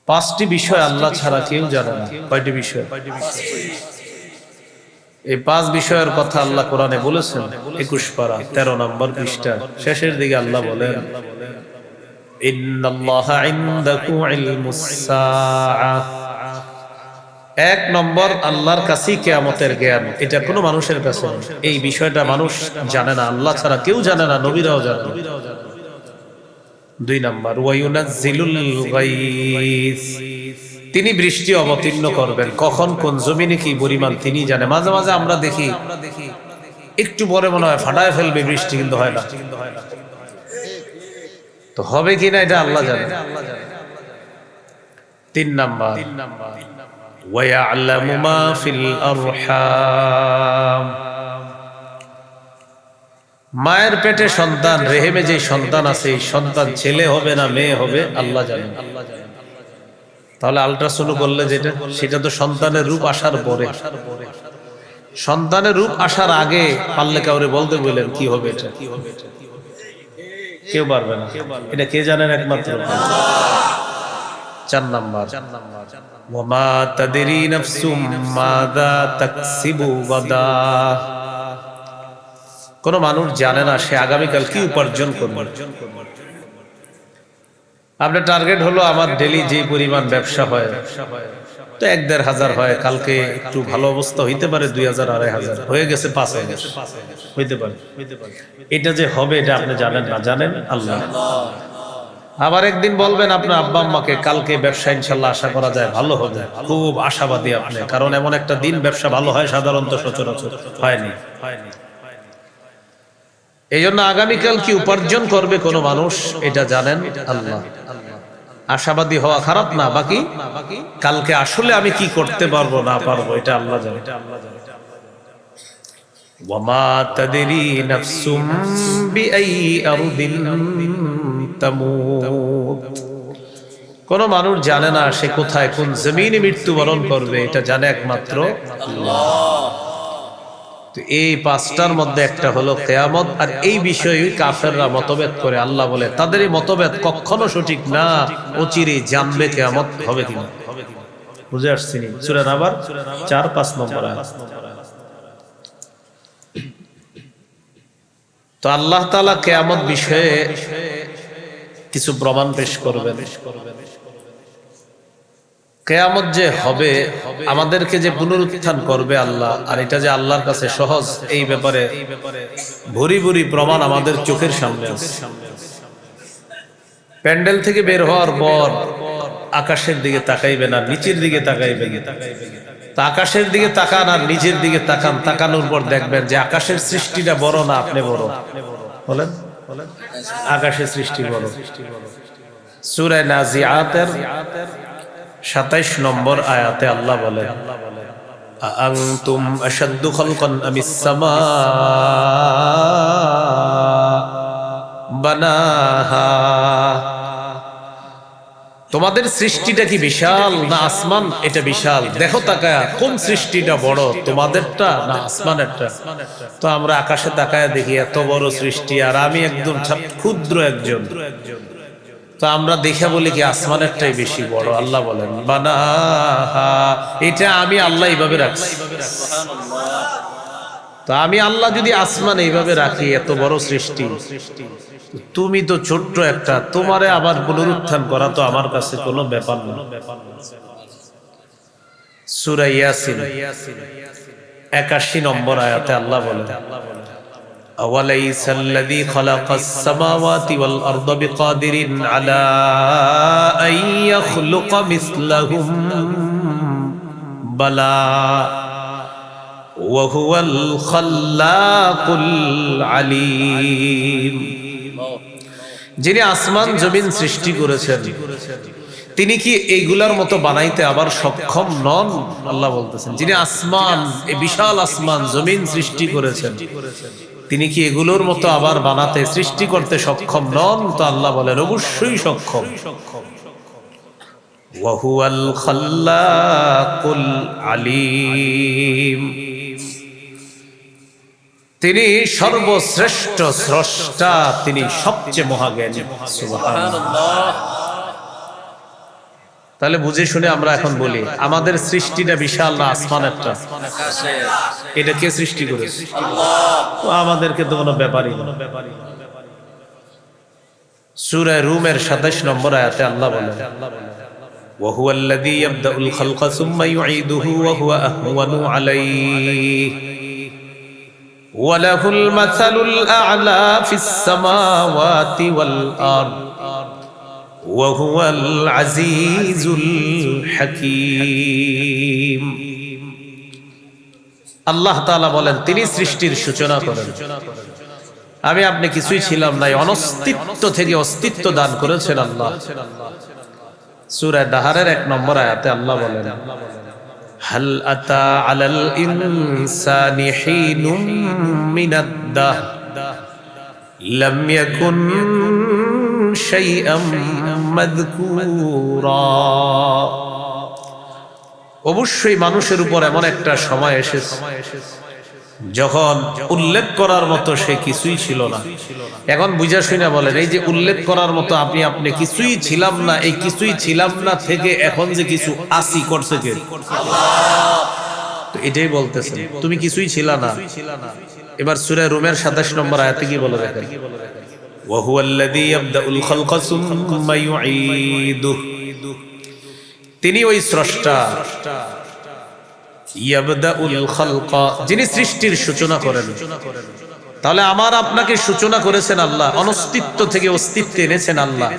পাঁচটি বিষয় আল্লাহ ছাড়া কেউ জানে না। কয়টি বিষয়? এই পাঁচ বিষয়ের কথা আল্লাহ কোরআনে বলেছেন। 21 পারা 13 নম্বর পৃষ্ঠা শেষের দিকে আল্লাহ বলেন, ইন্নাল্লাহা ইনদাহু ইলমুস সাআহ। এক নম্বর, আল্লাহর কাছেই কিয়ামতের জ্ঞান। এটা কোনো মানুষের কাছে নেই। এই বিষয়টা মানুষ জানে না, আল্লাহ ছাড়া কেউ জানে না, নবীরাও জানে না। দুই নম্বর, ওয়ায়ুনাজ্জিলুল গায়স। তিনি বৃষ্টি অবতীর্ণ করবেন, কখন কোন জমিনে কি পরিমাণ তিনি জানে। মাঝে মাঝে আমরা দেখি একটু পরে মনে হয় ফাটায় ফেলবে বৃষ্টি, কিন্তু হয় না। তো হবে কিনা এটা আল্লাহ জানে। তিন নম্বর, ওয়ায়ালামু মা ফিল আরহাম। মায়ের পেটে সন্তান, রেহেমে যে সন্তান আছে, এই সন্তান ছেলে হবে না মেয়ে হবে আল্লাহ জানেন। তাহলে আল্ট্রাসাউন্ড করলে যেটা, সেটা তো সন্তানের রূপ আসার পরে। সন্তানের রূপ আসার আগে পারলে কাউরে বলতে বললেন কি হবে, এটা কেউ পারবে না। এটা কে জানেন? একমাত্র চার নাম্বার, ওয়ামা তাদরি নাফসুম মাযা তাকসিবু গাদা। কোন মানুষ জানে না সে আগামীকাল কি উপার্জন করবে। আপনার টার্গেট হলো আমার ডেইলি যে পরিমাণ ব্যবসা হয় তো ১-১.৫০০ হয়, কালকে একটু ভালো অবস্থা হইতে পারে ২,০০০-২,৫০০ হয়ে গেছে, ৫,০০০ হইতে পারে। এটা যে হবে এটা আপনি জানেন না, জানেন আল্লাহ। আবার একদিন বলবেন আপনার আব্বা আম্মাকে, কালকে ব্যবসা ইনশাল্লাহ আশা করা যায় ভালো হবে, খুব আশাবাদী আপনি, কারণ এমন একটা দিন ব্যবসা ভালো হয় সাধারণত সচরাচর হয়নি। এই জন্য আগামীকাল কি উপার্জন করবে কোন মানুষ এটা জানেন আল্লাহ। আশাবাদী হওয়া খারাপ না, বাকি কালকে আসলে আমি কি করতে পারবো না পারবো এটা আল্লাহ জানেন। ওয়ামা তাদরি নাফসুম বিআই আরদিন তামুত। কোন মানুষ জানে না সে কোথায় কোন জমিনে মৃত্যুবরণ করবে, এটা জানে একমাত্র আল্লাহ। তো এই পাঁচটার মধ্যে একটা হলো কিয়ামত। আর এই বিষয়ে কাফেররা মতভেদ করে, আল্লাহ বলে তাদের এই মতভেদ কখনো সঠিক না, অচিরে জানবে কিয়ামত হবে কিনা। বুঝে আসছি নি? সূরা নাবার ৪-৫ নম্বর আয়াত। তো আল্লাহ তাআলা কিয়ামত বিষয়ে কিছু প্রমাণ পেশ করবেন। কিয়ামত যে হবে, আমাদেরকে যে পুনরুত্থান করবে আল্লাহ, আর এটা যে আল্লাহর কাছে সহজ, এই ব্যাপারে ভরি ভরি প্রমাণ আমাদের চোখের সামনে আছে। প্যান্ডেল থেকে বের হওয়ার পর আকাশের দিকে তাকাইবেন আর নিচের দিকে তাকাইবেন। তা আকাশের দিকে তাকান আর নিচের দিকে তাকান, তাকানোর পর দেখবেন যে আকাশের সৃষ্টিটা বড় না আপনি বড়? বলেন, আকাশের সৃষ্টি বড়। সূরা নাজিআতের ২৭ নম্বর আয়াতে আল্লাহ বলেন, আআনতুম আশাদ্দু খালকান আমিস সামা বানাহা। তোমাদের সৃষ্টিটা কি বিশাল না আসমান এটা বিশাল? দেখো তাকায়া কোন সৃষ্টিটা বড়, তোমাদেরটা না আসমানেরটা? তো আমরা আকাশে তাকায়া দেখি এত বড় সৃষ্টি, আর আমি একদম ক্ষুদ্র একজন। তো আমরা দেখে বলি কি আসমানেরটাই বেশি বড়। আল্লাহ বলেন বানাহা, এটা আমি আল্লাহ এইভাবে রাখছি। তো আমি আল্লাহ যদি আসমান এইভাবে রাখি, এত বড় সৃষ্টি, তুমি তো ছোট্ট একটা, তোমারে আবার পুনরুত্থান করা তো আমার কাছে কোনো ব্যাপার না। সূরা ইয়াসিন ৮১ নম্বর আয়াতে আল্লাহ বলেন, আওয়ালাইসাল্লাযী খালাকাস সামাওয়াতি ওয়াল আরদা বিকাদিরিন আলা আন ইয়াখলুকা মিসলাহুম বালা ওয়া হুয়াল খাল্লাকুল আলীম। যিনি আসমান জমিন সৃষ্টি করেছেন, তিনি কি এইগুলার মতো বানাইতে আবার সক্ষম নন? আল্লাহ বলতেছেন, যিনি আসমান, এই বিশাল আসমান জমিন সৃষ্টি করেছেন, তিনি কি এগুলোর মতো আবার বানাতে, সৃষ্টি করতে সক্ষম নন? তো আল্লাহ বলেন অবশ্যই সক্ষম। ওয়া হুয়াল খাল্লাকুল আলীম। তিনি সর্বশ্রেষ্ঠ স্রষ্টা, তিনি সবচেয়ে মহাজ্ঞানী। সুবহানাল্লাহ। তাহলে বুঝে শুনে আমরা এখন বলি আমাদের সৃষ্টিটা বিশাল না আসমান একটা, এটা কে সৃষ্টি করেছে? আল্লাহ। আমাদেরকে তো কোনো ব্যাপারই না। সূরা রুমের 27 নম্বর আয়াতে আল্লাহ বলেন وهو الذي يبدأ الخلق ثم يعيده وهو أهون عليه وله المثل الأعلى في السماوات والأرض وهو العزيز الحكيم আল্লাহ তাআলা বলেন তিনি সৃষ্টির সূচনা করেন, আমি আপনি কিছুই ছিলাম না, অনস্তিত্ব থেকে অস্তিত্ব দান করেছেন আল্লাহ। সূরা দাহরের 1 নম্বর আয়াতে আল্লাহ বলেন হাল আতা আলাল ইনসানি হিনুম মিনাদ দাহর লাম ইয়াকুন শাইআম মাযকুরা। অবশ্যই মানুষের উপর এমন একটা সময় এসেছে যখন উল্লেখ করার মতো সে কিছুই ছিল না। এখন বুঝা শুনে বলেন এই যে উল্লেখ করার মতো আপনি কিছুই ছিলাম না, এই কিছুই ছিলাম না থেকে এখন যে কিছু আসি করছে কে? তো এটাই বলতেছে তুমি কিছুই ছিলা না। এবার সূরা রুমের 27 নম্বর আয়াতে কি বলে দেখেন وهو الذي يبدأ الخلق ثم يعيده, তিনি ওই স্রষ্টা ইয়াবদাউল খালকা, যিনি সৃষ্টির সূচনা করেন। তাহলে আমার আপনাকে সূচনা করেছেন আল্লাহ, অনস্তিত্ব থেকে অস্তিত্বে এনেছেন আল্লাহ।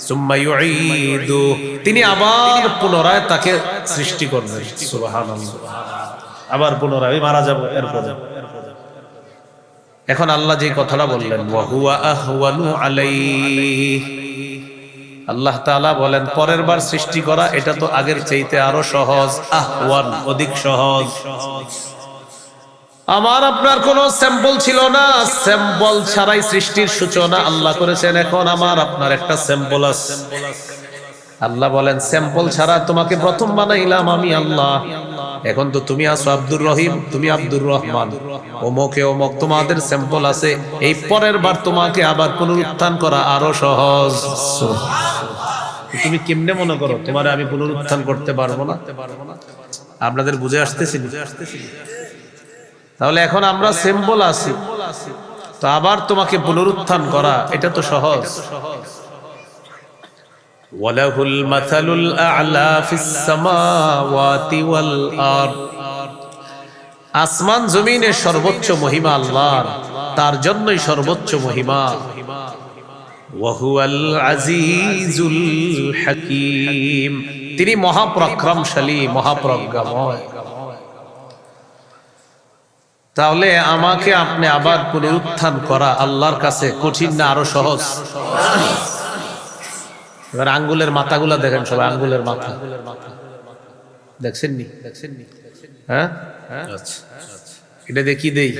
সুম্মা ইউঈদু, তিনি আবার পুনরায় তাকে সৃষ্টি করবেন। সুবহানাল্লাহ, আবার পুনরায় মারা যাব এরপর। এখন আল্লাহ যে কথাটা বললেন ওয়া হুয়া আহওয়ানু আলাইহি, আল্লাহ তাআলা বলেন পরের বার সৃষ্টি করা এটা তো আগের চাইতে আরো সহজ, আহওয়ান অধিক সহজ। আমার আপনার কোনো স্যাম্পল ছিল না, স্যাম্পল ছাড়াই সৃষ্টির সূচনা আল্লাহ করেছেন। এখন আমার আপনার একটা স্যাম্পল আছে। আল্লাহ বলেন স্যাম্পল ছাড়া তোমাকে প্রথম বানাইলাম আমি আল্লাহ। এখন তো তুমি আছো আব্দুর রহিম, তুমি আব্দুর রহমান, ওমকে ওমক তোমাদের স্যাম্পল আছে। এই পরের বার তোমাকে আবার পুনরুত্থান করা আরো সহজ। তুমি কেমনে মনে করো তোমারে আমি পুনরুত্থান করতে পারবো না? আপনাদের বুঝে আসতেছি? তাহলে এখন আমরা স্যাম্পল আছি, তো আবার তোমাকে পুনরুত্থান করা এটা তো সহজ। ওয়ালাহুল মাসালুল আ'লা ফিস সামাওয়াতি ওয়াল আরদ, আসমান জমিনের সর্বোচ্চ মহিমা আল্লাহর, তার জন্যই সর্বোচ্চ মহিমা। ওয়া হুয়াল আজিজুল হাকীম, তিনি মহাপরাক্রমশালী, মহাপ্রজ্ঞাময়। তাহলে আমাকে আপনি আবার পুনরুত্থান করা আল্লাহর কাছে কঠিন না আরো সহজ? এবার আঙ্গুলের মাথাগুলা দেখেন সবাই, আঙ্গুলের মাথা দেখছেন নি? হ্যাঁ, আচ্ছা, এটা দেখি দেই।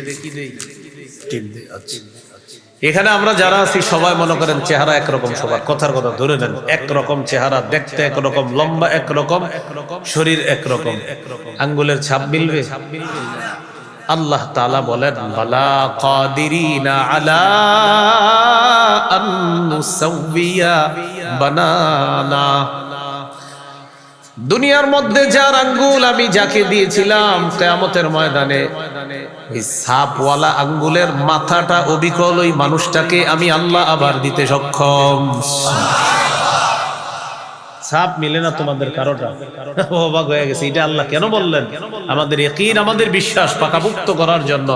এখানে আমরা যারা আছি সবাই মনে করেন চেহারা একরকম, সবার কথার কথা ধরে নেন একরকম চেহারা, দেখতে একরকম, লম্বা একরকম, শরীর একরকম, আঙ্গুলের ছাপ মিলবে? আল্লাহ তাআলা বলেন ওয়ালা কাদিরিনা আলা আন নুসাউবিয়া বানানা, দুনিয়ার মধ্যে যার আঙ্গুল আমি যাকে দিয়েছিলাম কিয়ামতের ময়দানে ওই সাপওয়ালা আঙ্গুলের মাথাটা অবিকল ওই মানুষটাকে আমি আল্লাহ আবার দিতে সক্ষম। সাপ মিলে না তোমাদের কারোটা? অবাক হয়ে গেছে, এটা আল্লাহ কেন বললেন? আমাদের ইয়াকিন, আমাদের বিশ্বাস পাকাপোক্ত করার জন্য।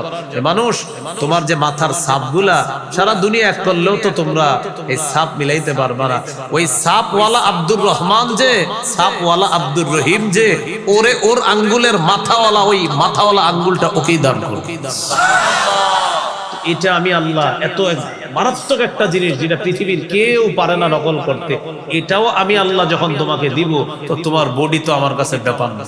মানুষ তোমার যে মাথার সাপগুলা সারা দুনিয়া এক করলেও তো তোমরা এই সাপ মিলাইতে পারবে না। ওই সাপওয়ালা আব্দুর রহমান যে, সাপওয়ালা আব্দুর রহিম যে, ওরে ওর আঙ্গুলের মাথাওয়ালা, ওই মাথাওয়ালা আঙ্গুলটা ওকেই দান করবে। এটা আমি আল্লাহ, এত মারাত্মক একটা জিনিস যেটা পৃথিবীর কেউ পারে না নকল করতে, এটাও আমি আল্লাহ যখন তোমাকে দিব তো তোমার বডি তো আমার কাছে ব্যাপার না।